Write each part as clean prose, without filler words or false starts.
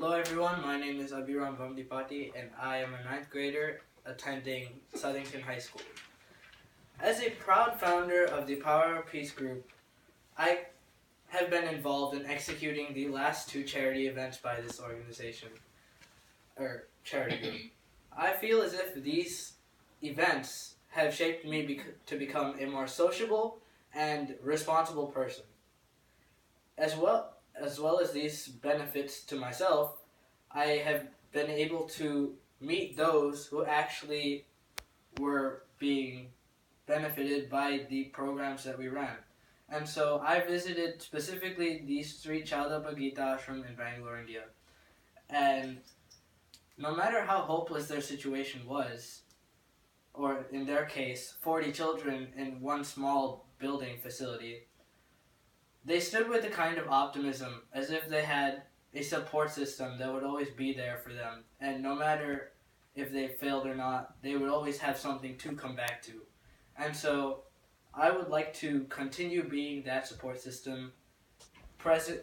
Hello everyone, my name is Abhiram Vamdipati and I am a 9th grader attending Southington High School. As a proud founder of the Power of Peace group, I have been involved in executing the last 2 charity events by this organization, or charity group. I feel as if these events have shaped me to become a more sociable and responsible person. As well as these benefits to myself, I have been able to meet those who actually were being benefited by the programs that we ran. And so I visited specifically these 3 Chaldaba Gita Ashram in Bangalore, India. And no matter how hopeless their situation was, or in their case, 40 children in one small building facility, they stood with a kind of optimism as if they had a support system that would always be there for them. And no matter if they failed or not, they would always have something to come back to. And so I would like to continue being that support system present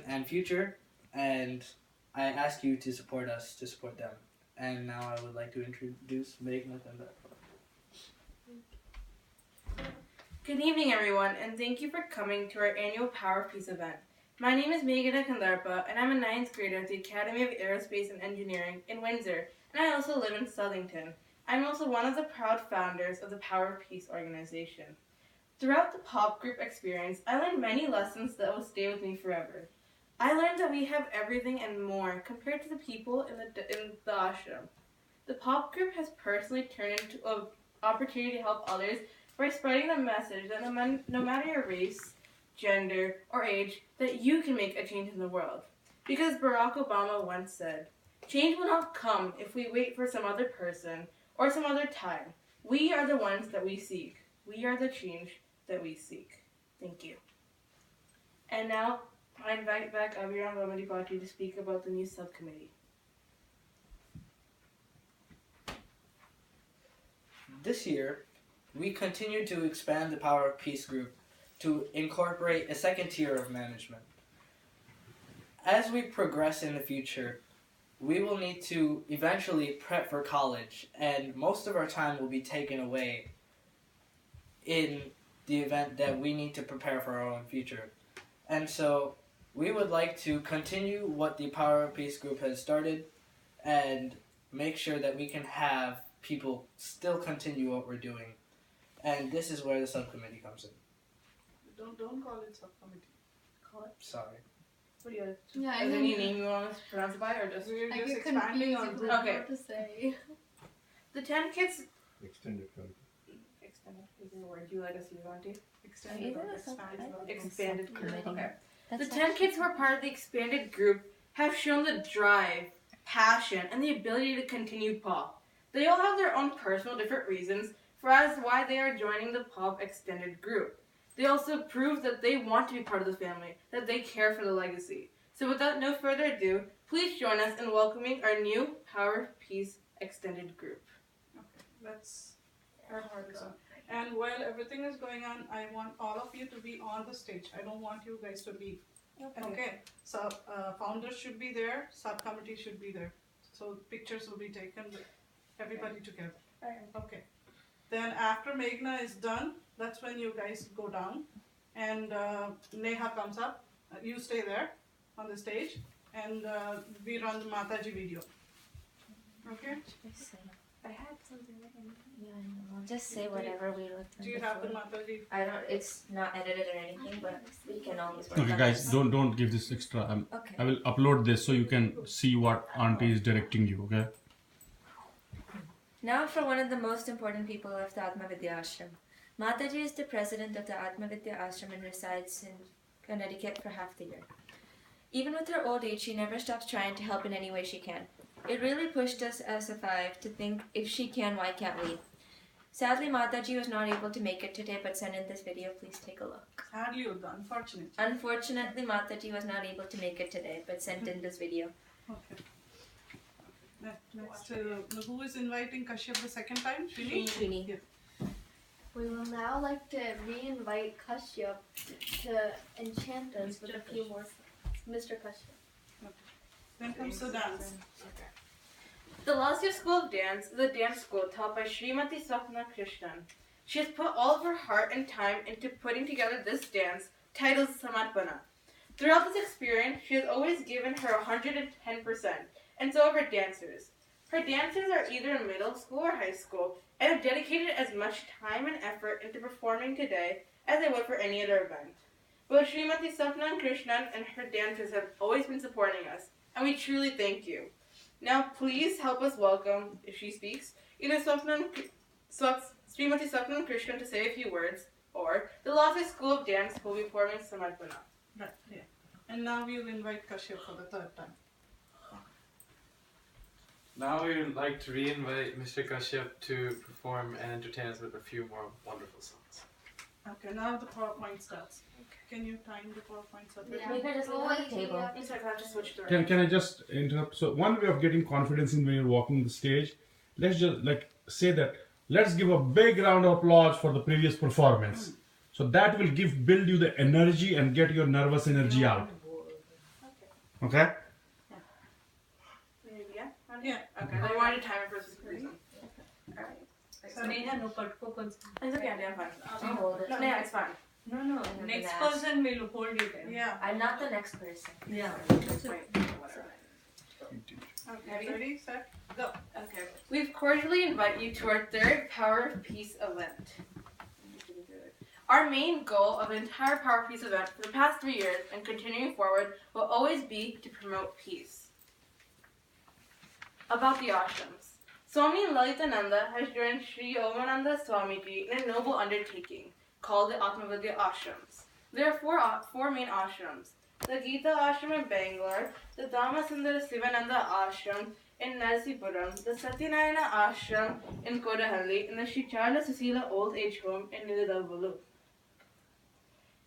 and future, and I ask you to support us, to support them. And now I would like to introduce Meghna Kandarpa. Good evening, everyone, and thank you for coming to our annual Power of Peace event. My name is Meghna Kandarpa, and I'm a 9th grader at the Academy of Aerospace and Engineering in Windsor, and I also live in Southington. I'm also one of the proud founders of the Power of Peace organization. Throughout the POP group experience, I learned many lessons that will stay with me forever. I learned that we have everything and more compared to the people in the ashram. The POP group has personally turned into an opportunity to help others by spreading the message that no matter your race, gender, or age, that you can make a change in the world. Because Barack Obama once said, "Change will not come if we wait for some other person or some other time. We are the ones that we seek. We are the change that we seek." Thank you. And now, I invite back Abhiram Vamdipati to speak about the new subcommittee. This year, we continue to expand the Power of Peace group to incorporate a second tier of management. As we progress in the future, we will need to eventually prep for college, and most of our time will be taken away in the event that we need to prepare for our own future. And so we would like to continue what the Power of Peace group has started and make sure that we can have people still continue what we're doing. And this is where the subcommittee comes in. Don't call it subcommittee. Call it. Sorry. What do you Yeah, Is there any name you want us to pronounce it by, or just... We're I just get expanding confused on with group. Okay. what to say. The 10 kids... Extended committee. Extended is the word you like us to use, Auntie. Extended or Expanded group. Subcommittee. Okay. The 10 kids who are part of the expanded group have shown the drive, passion, and the ability to continue POP. They all have their own personal different reasons for as why they are joining the POP extended group. They also prove that they want to be part of the family, that they care for the legacy. So without no further ado, please join us in welcoming our new Power of Peace extended group. Okay, let's our heart is on. And while everything is going on, I want all of you to be on the stage. I don't want you guys to leave. Okay. So founders should be there, subcommittee should be there. So pictures will be taken with everybody together. Okay. Then after Meghna is done, that's when you guys go down, and Neha comes up. You stay there on the stage, and we run the Mataji video. Okay? I had something written. Yeah, I know. I'll just say whatever we looked at. Do you have the Mataji? I don't. It's not edited or anything, but we can always work Okay, on guys, this. don't give this extra. Okay. I will upload this so you can see what auntie is directing you. Okay. Now for one of the most important people of the Atmavidya Ashram. Mataji is the president of the Atmavidya Ashram and resides in Connecticut for half the year. Even with her old age, she never stops trying to help in any way she can. It really pushed us as a 5 to think, if she can, why can't we? Sadly, Mataji was not able to make it today, but sent in this video. Please take a look. Sadly, unfortunately. Unfortunately, Mataji was not able to make it today, but sent in this video. Okay. Next, who is inviting Kashyap the second time? Shrini. Yeah. We will now like to re-invite Kashyap to enchant us with a few more songs. Mr. Kashyap. Then comes the dance. The Lasya School of Dance is a dance school taught by Srimati Sapna Krishnan. She has put all of her heart and time into putting together this dance, titled Samarpana. Throughout this experience, she has always given her 110%, and so have her dancers. Her dancers are either in middle school or high school, and have dedicated as much time and effort into performing today as they would for any other event. Both Srimati Sapna Krishnan and her dancers have always been supporting us, and we truly thank you. Now, please help us welcome, if she speaks, either Srimati Sapna Krishnan to say a few words, or the Lasya School of Dance will be performing Samarpana. Right, yeah. And now we will invite Kashyap for the third time. Now we would like to re-invite Mr. Kashyap to perform and entertain us with a few more wonderful songs. Okay, now the PowerPoint starts. Can you time the PowerPoint separately? Yeah. Maybe I just leave it on the table. I'm sorry, I have to switch the Can I just interrupt? So one way of getting confidence in when you're walking the stage, let's just say that let's give a big round of applause for the previous performance. So that will build you the energy and get your nervous energy out. Okay? Maybe, yeah? Yeah. Okay, I wanted to time it for this reason. Alright. Sneha, no particular person. It's okay, I'm fine. I'll hold it. No, yeah, it's fine. No, And then next the last. person will hold it. Yeah. I'm not the next person. Yeah. It's fine. Whatever. Okay, ready, set, go. Okay. We cordially invite you to our third Power of Peace event. Our main goal of the entire Power of Peace event for the past 3 years and continuing forward will always be to promote peace. About the ashrams. Swami Lalitananda has joined Sri Omananda Swamiji in a noble undertaking called the Atmavidya Ashrams. There are four main ashrams. The Gita Ashram in Bangalore, the Dhammasundara Sivananda Ashram in Narsipuram, the Satyanarayana Ashram in Kodahalli, and the Sri Charla Susila Old Age Home in Nilidalvalu.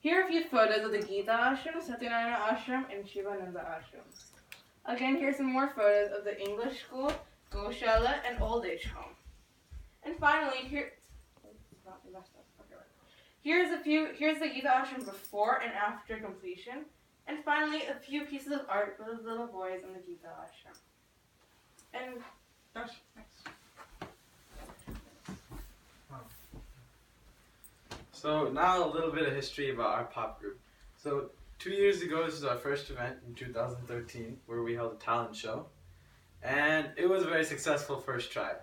Here are a few photos of the Gita Ashram, Satyanarayana Ashram, and Shivananda Ashram. Again, here's some more photos of the English School, Goshala, and Old Age Home. And finally, here's the Gita Ashram before and after completion. And finally, a few pieces of art for the little boys in the Gita Ashram. And Dash, next. So now a little bit of history about our pop group. So 2 years ago, this was our first event in 2013 where we held a talent show. And it was a very successful first try.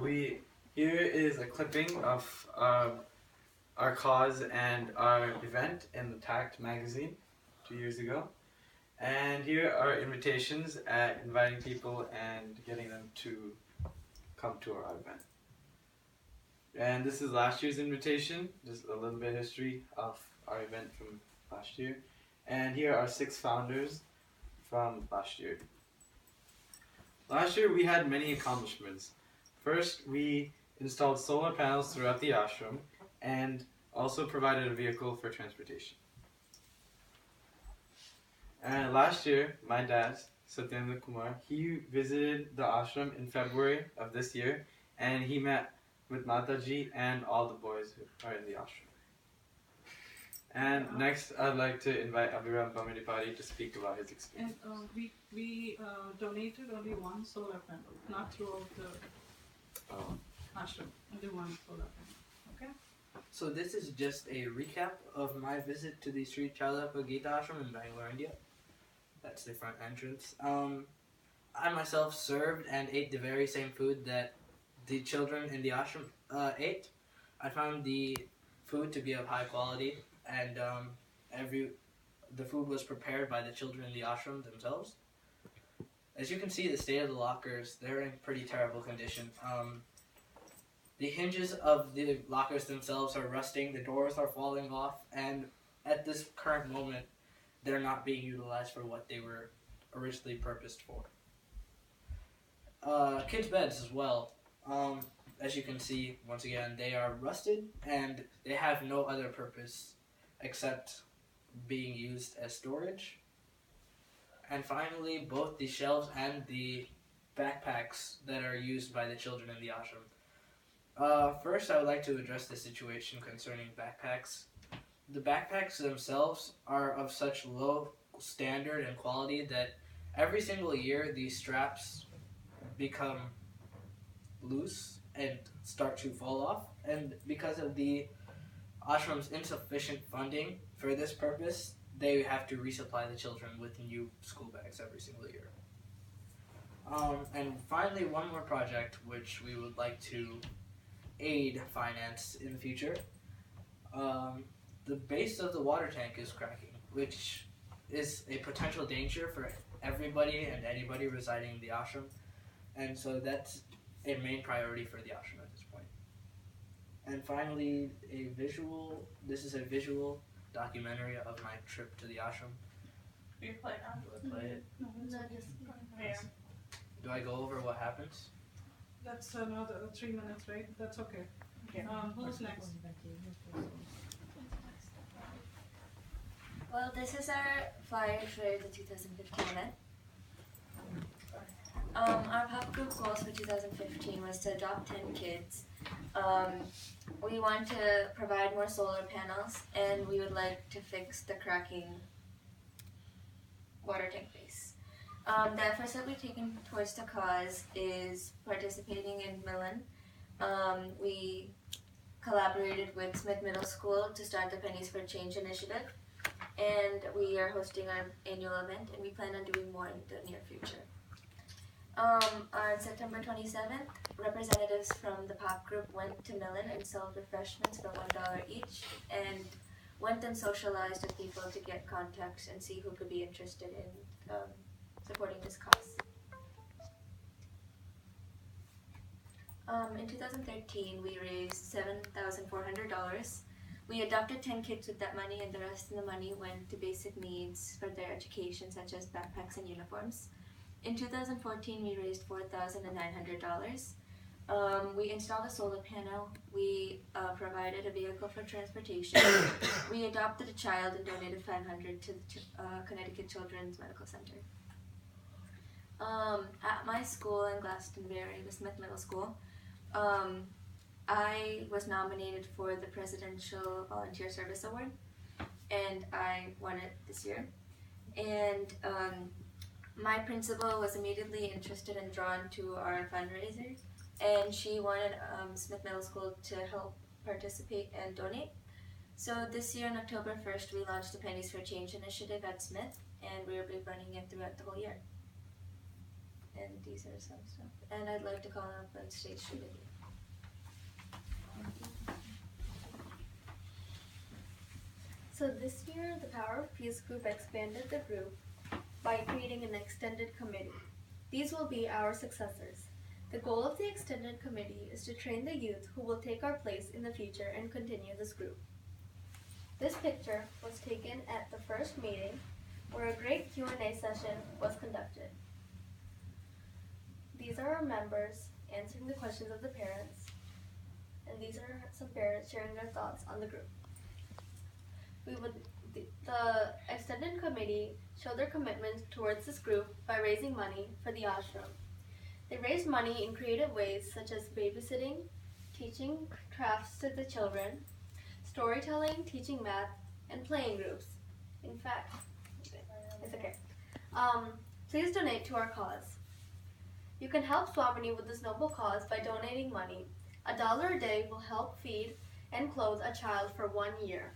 Here is a clipping of our cause and our event in the Tact magazine 2 years ago. And here are invitations at inviting people and getting them to come to our event. And this is last year's invitation, just a little bit of history of our event from last year. And here are 6 founders from last year. Last year we had many accomplishments. First, we installed solar panels throughout the ashram and also provided a vehicle for transportation. And last year, my dad, Satyendra Kumar, he visited the ashram in February of this year, and he met with Mataji and all the boys who are in the ashram. And next, I'd like to invite Abhiram Bhamiripati to speak about his experience. And we donated only one solar panel, not throughout the ashram. Only one solar panel. Okay? So this is just a recap of my visit to the Sri Charlapa Gita Ashram in Bangalore, India. That's the front entrance. I myself served and ate the very same food that the children in the ashram ate. I found the food to be of high quality, and the food was prepared by the children in the ashram themselves. As you can see, the state of the lockers, they're in pretty terrible condition. The hinges of the lockers themselves are rusting, the doors are falling off, and at this current moment, they're not being utilized for what they were originally purposed for. Kids' beds as well. As you can see, once again, they are rusted and they have no other purpose except being used as storage. And finally, both the shelves and the backpacks that are used by the children in the ashram. First, I would like to address the situation concerning backpacks. The backpacks themselves are of such low standard and quality that every single year these straps become loose and start to fall off, and because of the ashram's insufficient funding for this purpose, they have to resupply the children with new school bags every single year. And finally, one more project which we would like to aid finance in the future. The base of the water tank is cracking, which is a potential danger for everybody and anybody residing in the ashram, and so that's a main priority for the ashram at this point. And finally, this is a visual documentary of my trip to the ashram. You play now. Do I play it? No, it's No, okay. just Yeah. Do I go over what happens? That's another 3 minutes, right? That's okay. Okay. Who's next? Well, this is our flyer for the 2015 event. Our pop group goals for 2015 was to adopt 10 kids. We want to provide more solar panels, and we would like to fix the cracking water tank base. The efforts that we've taken towards the cause is participating in Millen. We collaborated with Smith Middle School to start the Pennies for Change initiative, and we are hosting our annual event, and we plan on doing more in the near future. On September 27th, representatives from the pop group went to Millen and sold refreshments for $1 each, and went and socialized with people to get contacts and see who could be interested in supporting this cause. In 2013, we raised $7,400. We adopted 10 kids with that money, and the rest of the money went to basic needs for their education, such as backpacks and uniforms. In 2014, we raised $4,900. We installed a solar panel. We provided a vehicle for transportation. We adopted a child and donated $500 to the Connecticut Children's Medical Center. At my school in Glastonbury, the Smith Middle School, I was nominated for the Presidential Volunteer Service Award, and I won it this year. And my principal was immediately interested and drawn to our fundraiser, and she wanted Smith Middle School to help participate and donate. So this year on October 1st, we launched the Pennies for Change initiative at Smith, and we will be running it throughout the whole year. And these are some stuff. And I'd like to call up on stage with you. So this year, the Power of Peace group expanded the group by creating an extended committee. These will be our successors. The goal of the extended committee is to train the youth who will take our place in the future and continue this group. This picture was taken at the first meeting where a great Q&A session was conducted. These are our members answering the questions of the parents, and these are some parents sharing their thoughts on the group. The extended committee showed their commitment towards this group by raising money for the ashram. They raised money in creative ways such as babysitting, teaching crafts to the children, storytelling, teaching math, and playing groups. In fact, it's okay. Please donate to our cause. You can help Swamini with this noble cause by donating money. $1 a day will help feed and clothe a child for 1 year.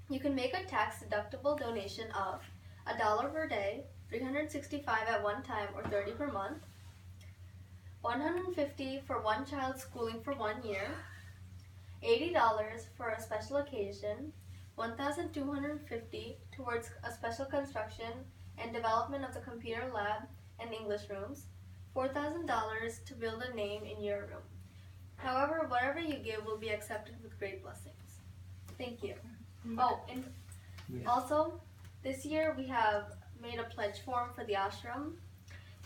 You can make a tax-deductible donation of $1 per day, $365 at one time or $30 per month, $150 for one child's schooling for 1 year, $80 for a special occasion, $1,250 towards a special construction and development of the computer lab and English rooms, $4,000 to build a name in your room. However, whatever you give will be accepted with great blessings. Thank you. Oh, and also, this year we have made a pledge form for the ashram.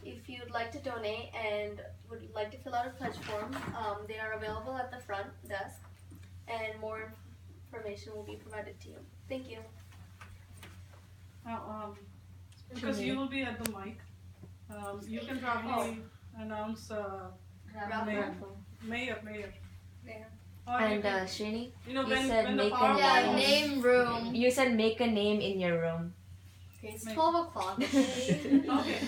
If you'd like to donate and would like to fill out a pledge form, they are available at the front desk, and more information will be provided to you. Thank you. Now, because you will be at the mic, you can probably announce Mayor. And Srini, You know, you when said the make a power Yeah, goes- name room. you said make a name in your room. Okay, it's Make- 12 o'clock. Okay.